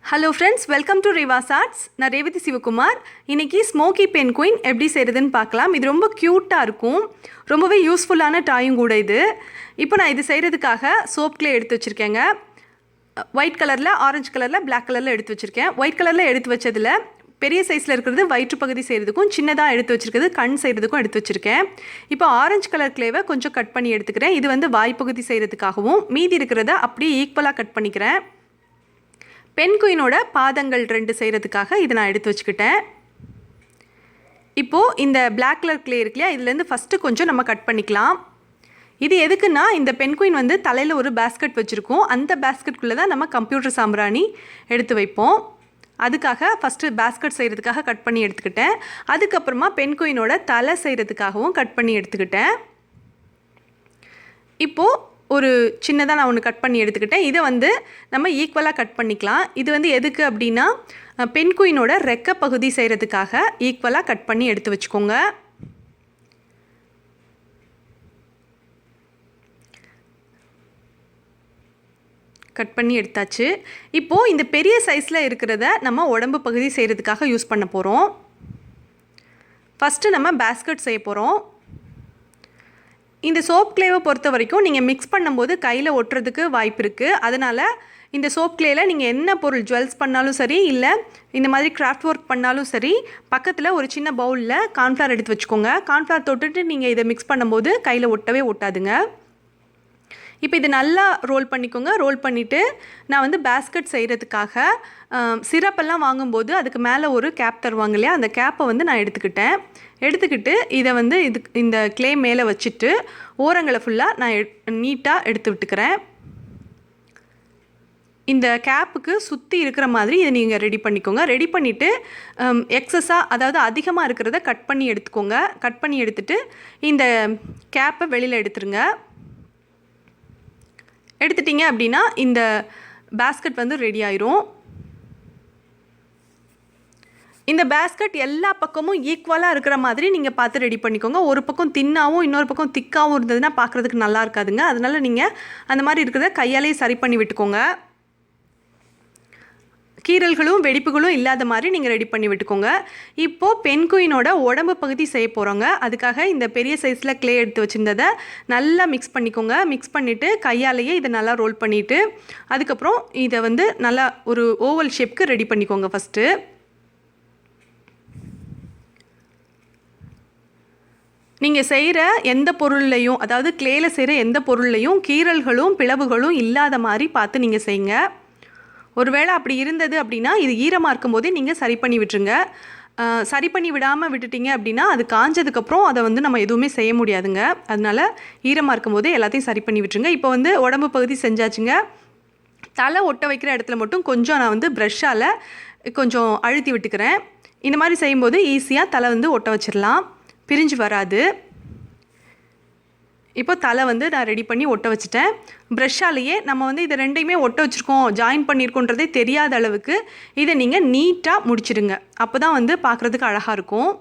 Hello friends, welcome to Revas Arts. நான் ரேவதி சிவகுமார். இன்னைக்கு smoky pen queen எப்படி செய்கிறதுன்னு பார்க்கலாம். இது ரொம்ப க்யூட்டாக இருக்கும், ரொம்பவே யூஸ்ஃபுல்லான டாயும் கூட இது. இப்போ நான் இது செய்கிறதுக்காக சோப் க்ளே எடுத்து வச்சுருக்கேங்க. ஒயிட் கலரில், ஆரஞ்சு கலரில், பிளாக் கலரில் எடுத்து வச்சுருக்கேன். ஒயிட் கலரில் எடுத்து வச்சதில் பெரிய சைஸில் இருக்கிறது வயிற்று பகுதி செய்கிறதுக்கும், சின்னதாக எடுத்து வச்சுருக்கிறது கண் செய்கிறதுக்கும் எடுத்து வச்சுருக்கேன். இப்போ ஆரஞ்சு கலர் க்ளேவை கொஞ்சம் கட் பண்ணி எடுத்துக்கிறேன். இது வந்து வாய்ப்பகுதி செய்கிறதுக்காகவும், மீதி இருக்கிறத அப்படியே ஈக்குவலாக கட் பண்ணிக்கிறேன். பென் குயினோட பாதங்கள் 2 செய்கிறதுக்காக இதை நான் எடுத்து வச்சுக்கிட்டேன். இப்போது இந்த பிளாக் கலர் க்ளே இருக்கு இல்லையா, இதுலேருந்து ஃபஸ்ட்டு கொஞ்சம் நம்ம கட் பண்ணிக்கலாம். இது எதுக்குன்னா, இந்த பென் குயின் வந்து தலையில் ஒரு பேஸ்கெட் வச்சுருக்கோம். அந்த பேஸ்கெட்குள்ளே தான் நம்ம கம்ப்யூட்டர் சாம்பிராணி எடுத்து வைப்போம். அதுக்காக ஃபஸ்ட்டு பேஸ்கெட் செய்கிறதுக்காக கட் பண்ணி எடுத்துக்கிட்டேன். அதுக்கப்புறமா பென் குயினோட தலை செய்கிறதுக்காகவும் கட் பண்ணி எடுத்துக்கிட்டேன். இப்போது ஒரு சின்னதாக நான் ஒன்று கட் பண்ணி எடுத்துக்கிட்டேன். இதை வந்து நம்ம ஈக்குவலாக கட் பண்ணிக்கலாம். இது வந்து எதுக்கு அப்படின்னா, பென் குயினோட ரெக்க பகுதி செய்கிறதுக்காக ஈக்குவலாக கட் பண்ணி எடுத்து வச்சுக்கோங்க. கட் பண்ணி எடுத்தாச்சு. இப்போது இந்த பெரிய சைஸில் இருக்கிறத நம்ம உடம்பு பகுதி செய்கிறதுக்காக யூஸ் பண்ண போகிறோம். ஃபஸ்ட்டு நம்ம பேஸ்கெட் செய்ய போகிறோம். இந்த சோப் க்ளேவை பொறுத்த வரைக்கும் நீங்கள் மிக்ஸ் பண்ணும்போது கையில் ஒட்டுறதுக்கு வாய்ப்பு இருக்குது. அதனால் இந்த சோப் க்ளேயில் நீங்கள் என்ன பொருள் ஜுவல்ஸ் பண்ணாலும் சரி, இல்லை இந்த மாதிரி கிராஃப்ட் ஒர்க் பண்ணாலும் சரி, பக்கத்தில் ஒரு சின்ன பவுலில் கார்ன்ஃப்ளவர் எடுத்து வச்சுக்கோங்க. கார்ன்ஃப்ளவர் தொட்டுட்டு நீங்கள் இதை மிக்ஸ் பண்ணும்போது கையில் ஒட்டவே ஒட்டாதுங்க. இப்போ இது நல்லா ரோல் பண்ணிக்கோங்க. ரோல் பண்ணிவிட்டு நான் வந்து பேஸ்கெட் செய்கிறதுக்காக சிரப்பெல்லாம் வாங்கும்போது அதுக்கு மேலே ஒரு கேப் தருவாங்க இல்லையா, அந்த கேப்பை வந்து நான் எடுத்துக்கிட்டு இதை வந்து இந்த க்ளே மேலே வச்சுட்டு ஓரங்களை ஃபுல்லாக நான் நீட்டாக எடுத்து விட்டுக்கிறேன். இந்த கேப்புக்கு சுற்றி இருக்கிற மாதிரி இதை நீங்கள் ரெடி பண்ணிக்கோங்க. ரெடி பண்ணிவிட்டு எக்ஸஸாக, அதாவது அதிகமாக இருக்கிறத கட் பண்ணி எடுத்துக்கோங்க. கட் பண்ணி எடுத்துகிட்டு இந்த கேப்பை வெளியில் எடுத்துருங்க. எடுத்துட்டிங்க அப்படின்னா இந்த பேஸ்கெட் வந்து ரெடி ஆயிரும். இந்த பேஸ்கெட் எல்லா பக்கமும் ஈக்குவலாக இருக்கிற மாதிரி நீங்கள் பார்த்து ரெடி பண்ணிக்கோங்க. ஒரு பக்கம் தின்னாகவும் இன்னொரு பக்கம் திக்காகவும் இருந்ததுன்னா பார்க்குறதுக்கு நல்லா இருக்காதுங்க. அதனால் நீங்கள் அந்த மாதிரி இருக்கிறத கையாலேயே சரி பண்ணி விட்டுக்கோங்க. கீறல்களும் வெடிப்புகளும் இல்லாத மாதிரி நீங்கள் ரெடி பண்ணி விட்டுக்கோங்க. இப்போது பென் குயினோட உடம்பு பகுதி செய்ய போகிறோங்க. அதுக்காக இந்த பெரிய சைஸில் க்ளே எடுத்து வச்சுருந்ததை நல்லா மிக்ஸ் பண்ணிக்கோங்க. மிக்ஸ் பண்ணிவிட்டு கையாலேயே இதை நல்லா ரோல் பண்ணிவிட்டு அதுக்கப்புறம் இதை வந்து நல்லா ஒரு ஓவல் ஷேப்க்கு ரெடி பண்ணிக்கோங்க. ஃபஸ்ட்டு நீங்கள் செய்கிற எந்த பொருள்லையும், அதாவது க்ளேயில் செய்கிற எந்த பொருள்லையும் கீறல்களும் பிளவுகளும் இல்லாத மாதிரி பார்த்து நீங்கள் செய்யுங்க. ஒருவேளை அப்படி இருந்தது அப்படின்னா இது ஈரமாக இருக்கும் போதே நீங்கள் சரி பண்ணி விட்டுருங்க. சரி பண்ணி விடாமல் விட்டுட்டிங்க அப்படின்னா அது காஞ்சதுக்கப்புறம் அதை வந்து நம்ம எதுவுமே செய்ய முடியாதுங்க. அதனால் ஈரமாக இருக்கும் போதே எல்லாத்தையும் சரி பண்ணி விட்டுருங்க. இப்போ வந்து உடம்பு பகுதி செஞ்சாச்சுங்க. தலை ஒட்ட வைக்கிற இடத்துல மட்டும் கொஞ்சம் நான் வந்து ப்ரஷ்ஷால் கொஞ்சம் அழுத்தி விட்டுக்கிறேன். இந்த மாதிரி செய்யும்போது ஈஸியாக தலை வந்து ஒட்ட வச்சிடலாம், பிரிஞ்சு வராது. இப்போ தலை வந்து நான் ரெடி பண்ணி ஒட்ட வச்சுட்டேன். ப்ரஷ்ஷாலேயே நம்ம வந்து இதை ரெண்டையுமே ஒட்ட வச்சுருக்கோம், ஜாயின் பண்ணியிருக்கோன்றதே தெரியாத அளவுக்கு இதை நீங்கள் நீட்டாக முடிச்சிடுங்க. அப்போ தான் வந்து பார்க்குறதுக்கு அழகாக இருக்கும்.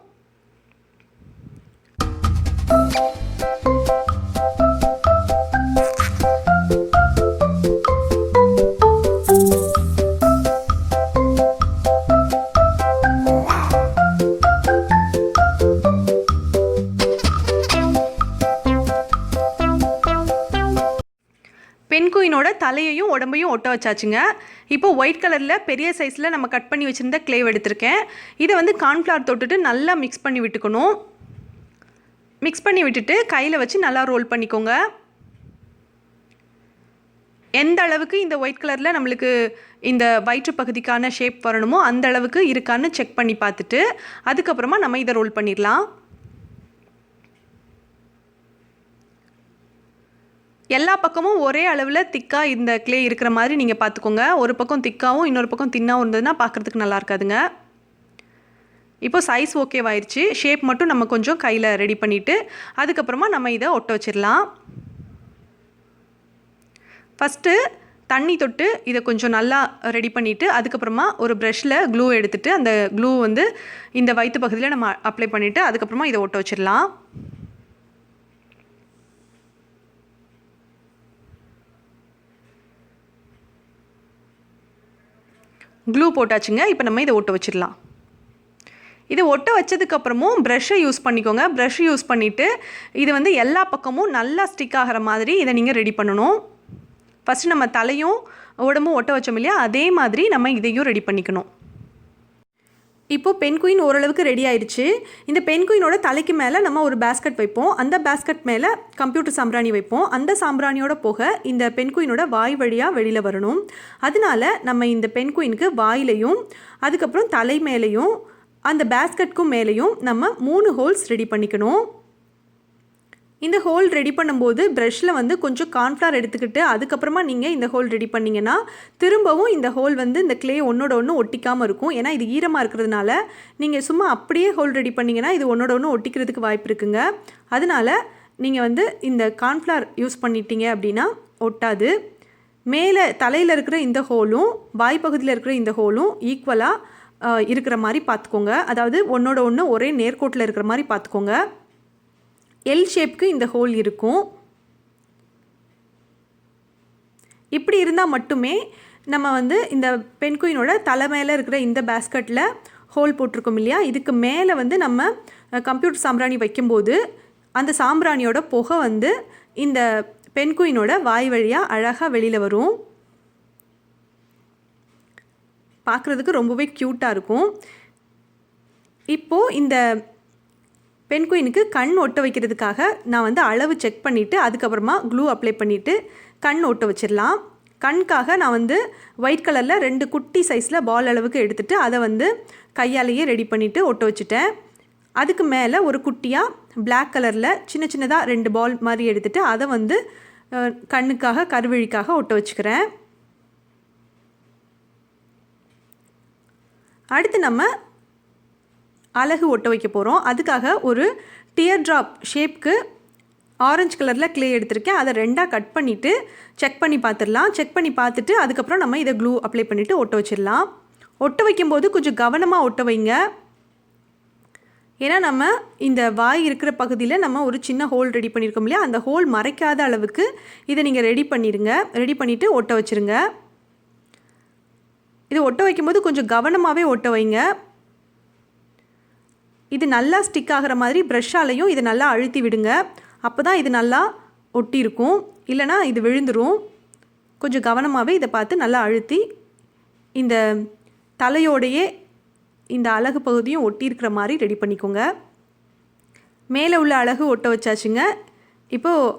பென் குயினோட தலையையும் உடம்பையும் ஒட்ட வச்சாச்சுங்க. இப்போ ஒயிட் கலரில் பெரிய சைஸில் நம்ம கட் பண்ணி வச்சுருந்த க்ளே எடுத்திருக்கேன். இதை வந்து கார்ன்ஃப்ளவர் தொட்டுட்டு நல்லா மிக்ஸ் பண்ணி விட்டுக்கணும். மிக்ஸ் பண்ணி விட்டுட்டு கையில் வச்சு நல்லா ரோல் பண்ணிக்கோங்க. எந்த அளவுக்கு இந்த ஒயிட் கலரில் நம்மளுக்கு இந்த வயிற்று பகுதிக்கான ஷேப் வரணுமோ அந்த அளவுக்கு இருக்கான்னு செக் பண்ணி பார்த்துட்டு அதுக்கப்புறமா நம்ம இதை ரோல் பண்ணிடலாம். எல்லா பக்கமும் ஒரே அளவில் திக்காக இந்த க்ளே இருக்கிற மாதிரி நீங்கள் பார்த்துக்கோங்க. ஒரு பக்கம் திக்காகவும் இன்னொரு பக்கம் தின்னாகவும் இருந்ததுன்னா பார்க்குறதுக்கு நல்லா இருக்காதுங்க. இப்போ சைஸ் ஓகேவாயிருச்சு. ஷேப் மட்டும் நம்ம கொஞ்சம் கையில் ரெடி பண்ணிவிட்டு அதுக்கப்புறமா நம்ம இதை ஒட்ட வச்சிடலாம். ஃபஸ்ட்டு தண்ணி தொட்டு இதை கொஞ்சம் நல்லா ரெடி பண்ணிவிட்டு அதுக்கப்புறமா ஒரு ப்ரஷ்ஷில் க்ளூ எடுத்துகிட்டு அந்த க்ளூ வந்து இந்த வயிற்று பகுதியில் நம்ம அப்ளை பண்ணிவிட்டு அதுக்கப்புறமா இதை ஒட்ட வச்சிடலாம். க்ளூ போட்டாச்சுங்க. இப்போ நம்ம இதை ஒட்ட வச்சிடலாம். இதை ஒட்ட வச்சதுக்கப்புறமும் ப்ரஷ்ஷை யூஸ் பண்ணிக்கோங்க. ப்ரஷ் யூஸ் பண்ணிவிட்டு இது வந்து எல்லா பக்கமும் நல்லா ஸ்டிக் ஆகிற மாதிரி இதை நீங்கள் ரெடி பண்ணணும். ஃபஸ்ட்டு நம்ம தலையும் உடம்பும் ஒட்ட வச்சோம் இல்லையா, அதே மாதிரி நம்ம இதையும் ரெடி பண்ணிக்கணும். இப்போது பென் குயின் ஓரளவுக்கு ரெடி ஆயிடுச்சு. இந்த பென் குயினோட தலைக்கு மேலே நம்ம ஒரு பேஸ்கட் வைப்போம். அந்த பேஸ்கட் மேலே கம்ப்யூட்டர் சாம்பிராணி வைப்போம். அந்த சாம்பிராணியோட போக இந்த பென் குயினோட வாய் வழியாக வெளியில் வரணும். அதனால நம்ம இந்த பென் குயினுக்கு வாயிலையும் அதுக்கப்புறம் தலை மேலேயும் அந்த பேஸ்கட்க்கும் மேலேயும் நம்ம 3 ஹோல்ஸ் ரெடி பண்ணிக்கணும். இந்த ஹோல் ரெடி பண்ணும்போது ப்ரஷ்ஷில் வந்து கொஞ்சம் கார்ன்ஃப்ளவர் எடுத்துக்கிட்டு அதுக்கப்புறமா நீங்கள் இந்த ஹோல் ரெடி பண்ணிங்கன்னா திரும்பவும் இந்த ஹோல் வந்து இந்த க்ளே ஒன்றோட ஒன்று ஒட்டிக்காமல் இருக்கும். ஏன்னா இது ஈரமாக இருக்கிறதுனால நீங்கள் சும்மா அப்படியே ஹோல் ரெடி பண்ணிங்கன்னா இது ஒன்றோட ஒன்று ஒட்டிக்கிறதுக்கு வாய்ப்பு இருக்குங்க. அதனால் நீங்கள் வந்து இந்த கார்ன்ஃப்ளவர் யூஸ் பண்ணிட்டீங்க அப்படின்னா ஒட்டாது. மேலே தலையில் இருக்கிற இந்த ஹோலும் வாய்ப்பகுதியில் இருக்கிற இந்த ஹோலும் ஈக்குவலாக இருக்கிற மாதிரி பார்த்துக்கோங்க. அதாவது ஒன்றோட ஒன்று ஒரே நேர்கோட்டில் இருக்கிற மாதிரி பார்த்துக்கோங்க. எல் ஷேப்புக்கு இந்த ஹோல் இருக்கும். இப்படி இருந்தால் மட்டுமே நம்ம வந்து இந்த பென் குயினோட தலை மேலே இருக்கிற இந்த பேஸ்கட்டில் ஹோல் போட்டிருக்கோம் இல்லையா, இதுக்கு மேலே வந்து நம்ம கம்ப்யூட்டர் சாம்பிராணி வைக்கும்போது அந்த சாம்பிராணியோட புகை வந்து இந்த பென் குயினோட வாய் வழியாக அழகாக வெளியில் வரும். பார்க்குறதுக்கு ரொம்பவே க்யூட்டாக இருக்கும். இப்போது இந்த பென் குயினுக்கு கண் ஒட்ட வைக்கிறதுக்காக நான் வந்து அளவு செக் பண்ணிவிட்டு அதுக்கப்புறமா க்ளூ அப்ளை பண்ணிவிட்டு கண் ஒட்ட வச்சிடலாம். கண்ணுக்காக நான் வந்து ஒயிட் கலரில் 2 குட்டி சைஸில் பால் அளவுக்கு எடுத்துகிட்டு அதை வந்து கையாலேயே ரெடி பண்ணிவிட்டு ஒட்ட வச்சுட்டேன். அதுக்கு மேலே ஒரு குட்டியாக பிளாக் கலரில் சின்ன சின்னதாக 2 பால் மாதிரி எடுத்துகிட்டு அதை வந்து கண்ணுக்காக கருவிழிக்காக ஒட்ட வச்சுக்கிறேன். அடுத்து நம்ம அலகு ஒட்ட வைக்க போகிறோம். அதுக்காக ஒரு டியர் ட்ராப் ஷேப்க்கு ஆரஞ்சு கலரில் க்ளே எடுத்திருக்கேன். அதை 2ஆக கட் பண்ணிவிட்டு செக் பண்ணி பார்த்துடலாம். செக் பண்ணி பார்த்துட்டு அதுக்கப்புறம் நம்ம இதை க்ளூ அப்ளை பண்ணிவிட்டு ஒட்ட வச்சிடலாம். ஒட்ட வைக்கும்போது கொஞ்சம் கவனமாக ஒட்ட வைங்க. ஏன்னா நம்ம இந்த வாய் இருக்கிற பகுதியில் நம்ம ஒரு சின்ன ஹோல் ரெடி பண்ணியிருக்கோம் இல்லையா, அந்த ஹோல் மறைக்காத அளவுக்கு இதை நீங்கள் ரெடி பண்ணிடுங்க. ரெடி பண்ணிவிட்டு ஒட்ட வச்சுருங்க. இது ஒட்ட வைக்கும்போது கொஞ்சம் கவனமாகவே ஒட்ட வைங்க. இது நல்லா ஸ்டிக் ஆகிற மாதிரி ப்ரஷ்ஷாலையும் இதை நல்லா அழுத்தி விடுங்க. அப்போ தான் இது நல்லா ஒட்டி இருக்கும். இல்லைனா இது விழுந்துடும். கொஞ்சம் கவனமாகவே இதை பார்த்து நல்லா அழுத்தி இந்த தலையோடையே இந்த அலகு பகுதியும் ஒட்டி இருக்கிற மாதிரி ரெடி பண்ணிக்கோங்க. மேலே உள்ள அலகு ஒட்ட வச்சாச்சுங்க. இப்போது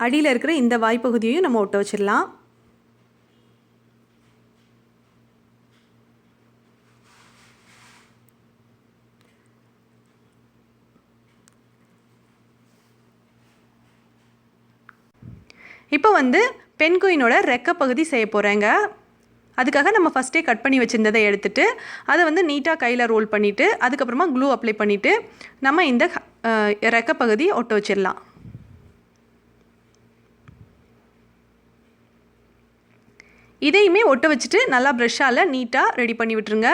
அடியில் இருக்கிற இந்த வாய்ப்பகுதியையும் நம்ம ஒட்ட வச்சிடலாம். இப்போ வந்து பென் குயினோட ரெக்க பகுதி செய்ய போகிறேங்க. அதுக்காக நம்ம ஃபஸ்ட்டே கட் பண்ணி வச்சுருந்ததை எடுத்துகிட்டு அதை வந்து நீட்டாக கையில் ரோல் பண்ணிவிட்டு அதுக்கப்புறமா க்ளூ அப்ளை பண்ணிவிட்டு நம்ம இந்த ரெக்க பகுதி ஒட்ட வச்சிடலாம். இதையுமே ஒட்ட வச்சுட்டு நல்லா ப்ரஷ்ஷால் நீட்டாக ரெடி பண்ணி விட்டுருங்க.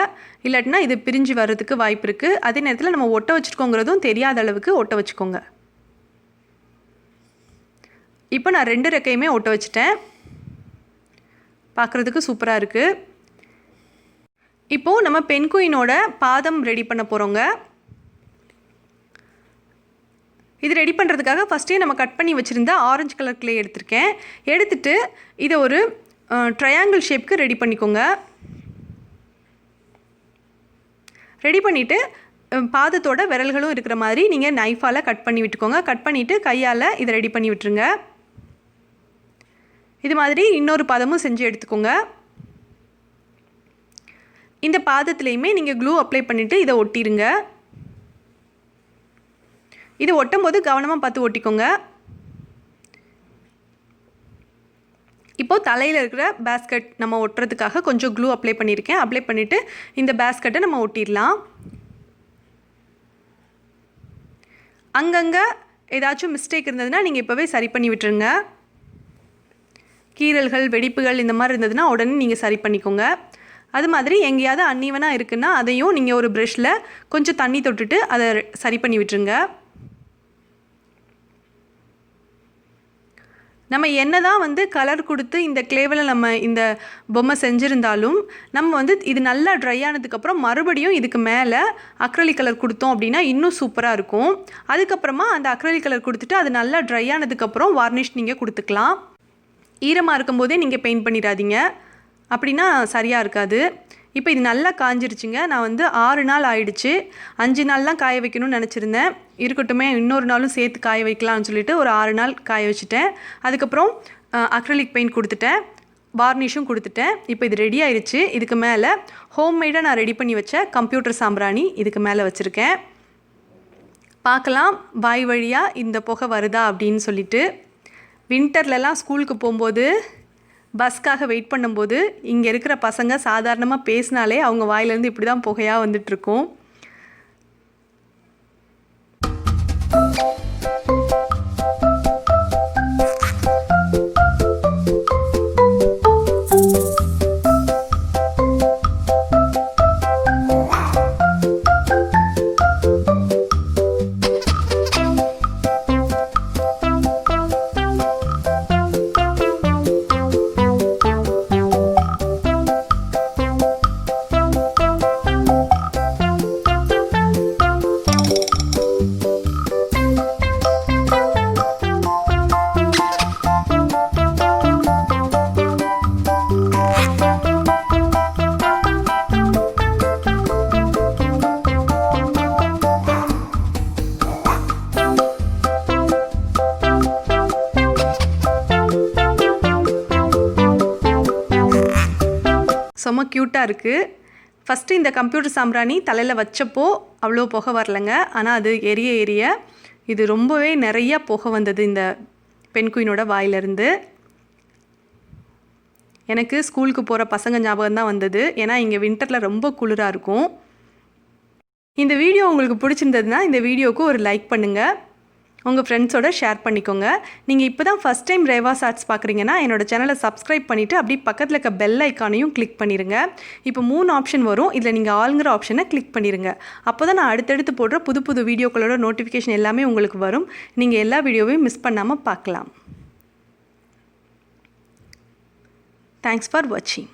இல்லாட்டினா இது பிரிஞ்சு வர்றதுக்கு வாய்ப்பு இருக்குது. அதே நேரத்தில் நம்ம ஒட்ட வச்சுருக்கோங்கிறதும் தெரியாத அளவுக்கு ஒட்ட வச்சுக்கோங்க. இப்போ நான் 2 ரெக்கையுமே ஒட்ட வச்சுட்டேன். பார்க்குறதுக்கு சூப்பராக இருக்குது. இப்போது நம்ம பென் குயினோட பாதம் ரெடி பண்ண போகிறோங்க. இது ரெடி பண்ணுறதுக்காக ஃபஸ்ட்டே நம்ம கட் பண்ணி வச்சுருந்த ஆரஞ்சு கலர் க்ளே எடுத்திருக்கேன். எடுத்துகிட்டு இதை ஒரு ட்ரையாங்கிள் ஷேப்க்கு ரெடி பண்ணிக்கோங்க. ரெடி பண்ணிவிட்டு பாதத்தோட விரல்களும் இருக்கிற மாதிரி நீங்கள் நைஃபால் கட் பண்ணி விட்டுக்கோங்க. கட் பண்ணிவிட்டு கையால் இதை ரெடி பண்ணி விட்டுருங்க. இது மாதிரி இன்னொரு பாதமும் செஞ்சு எடுத்துக்கோங்க. இந்த பாதத்துலேயுமே நீங்கள் க்ளூ அப்ளை பண்ணிவிட்டு இதை ஒட்டிடுங்க. இது ஒட்டும் போது கவனமாக பார்த்து ஒட்டிக்கோங்க. இப்போது தலையில் இருக்கிற பேஸ்கட் நம்ம ஒட்டுறதுக்காக கொஞ்சம் க்ளூ அப்ளை பண்ணியிருக்கேன். அப்ளை பண்ணிவிட்டு இந்த பேஸ்கட்டை நம்ம ஒட்டிடலாம். அங்கங்கே ஏதாச்சும் மிஸ்டேக் இருந்ததுன்னா நீங்கள் இப்போவே சரி பண்ணி விட்டுருங்க. கீறல்கள் வெடிப்புகள் இந்த மாதிரி இருந்ததுன்னா உடனே நீங்கள் சரி பண்ணிக்கோங்க. அது மாதிரி எங்கேயாவது அன்னீவனாக இருக்குன்னா அதையும் நீங்கள் ஒரு ப்ரஷ்ஷில் கொஞ்சம் தண்ணி தொட்டுட்டு அதை சரி பண்ணி விட்டுருங்க. நம்ம என்னதான் வந்து கலர் கொடுத்து இந்த கிளேவில் நம்ம இந்த பொம்மை செஞ்சுருந்தாலும் நம்ம வந்து இது நல்லா ட்ரை ஆனதுக்கப்புறம் மறுபடியும் இதுக்கு மேலே அக்ரலிக் கலர் கொடுத்தோம் அப்படின்னா இன்னும் சூப்பராக இருக்கும். அதுக்கப்புறமா அந்த அக்ரலிக் கலர் கொடுத்துட்டு அது நல்லா ட்ரை ஆனதுக்கப்புறம் வார்னிஷ் நீங்கள் கொடுத்துக்கலாம். ஈரமாக இருக்கும்போதே நீங்கள் பெயிண்ட் பண்ணிடாதீங்க, அப்படின்னா சரியாக இருக்காது. இப்போ இது நல்லா காஞ்சிருச்சுங்க. நான் வந்து 6 நாள் ஆயிடுச்சு. 5 நாள்லாம் காய வைக்கணும்னு நினச்சிருந்தேன். இருக்கட்டுமே இன்னொரு நாளும் சேர்த்து காய வைக்கலாம்னு சொல்லிட்டு ஒரு 6 நாள் காய வச்சுட்டேன். அதுக்கப்புறம் அக்ரலிக் பெயிண்ட் கொடுத்துட்டேன், வார்னிஷும் கொடுத்துட்டேன். இப்போ இது ரெடி ஆயிடுச்சு. இதுக்கு மேலே ஹோம்மேடாக நான் ரெடி பண்ணி வச்ச கம்ப்யூட்டர் சாம்பிராணி இதுக்கு மேலே வச்சுருக்கேன். பார்க்கலாம் வாய் வழியாக இந்த புகை வருதா அப்படின்னு சொல்லிட்டு. வின்டர்லலாம் ஸ்கூலுக்கு போகும்போது பஸ்க்காக வெயிட் பண்ணும்போது இங்கே இருக்கிற பசங்க சாதாரணமாக பேசினாலே அவங்க வாயிலேருந்து இப்படி தான் புகையாக வந்துட்டுருக்கும். செம்ம க்யூட்டாக இருக்குது. ஃபஸ்ட்டு இந்த கம்ப்யூட்டர் சாம்பிராணி தலையில் வச்சப்போ அவ்வளோ புகை வரலைங்க. ஆனால் அது எரிய இது ரொம்பவே நிறையா புகை வந்தது இந்த பெண் குயினோட வாயிலிருந்து. எனக்கு ஸ்கூலுக்கு போகிற பசங்க ஞாபகம் தான் வந்தது. ஏன்னா இங்கே வின்டரில் ரொம்ப குளிராக இருக்கும். இந்த வீடியோ உங்களுக்கு பிடிச்சிருந்ததுன்னா இந்த வீடியோவுக்கு ஒரு லைக் பண்ணுங்கள், உங்கள் ஃப்ரெண்ட்ஸோட ஷேர் பண்ணிக்கோங்க. நீங்கள் இப்போ தான் ஃபஸ்ட் டைம் ரேவாஸ் ஆர்ட்ஸ் பார்க்குறீங்கன்னா என்னோடய சேனலை சப்ஸ்கிரைப் பண்ணிவிட்டு அப்படி பக்கத்தில் இருக்க பெல் ஐக்கானையும் கிளிக் பண்ணிடுங்க. இப்போ 3 ஆப்ஷன் வரும். இதில் நீங்கள் ஆளுங்கிற ஆப்ஷனை கிளிக் பண்ணிடுங்க. அப்போ தான் நான் அடுத்தடுத்து போடுற புது புது வீடியோக்களோட நோட்டிஃபிகேஷன் எல்லாமே உங்களுக்கு வரும். நீங்கள் எல்லா வீடியோவையும் மிஸ் பண்ணாமல் பார்க்கலாம். தேங்க்ஸ் ஃபார் வாட்சிங்.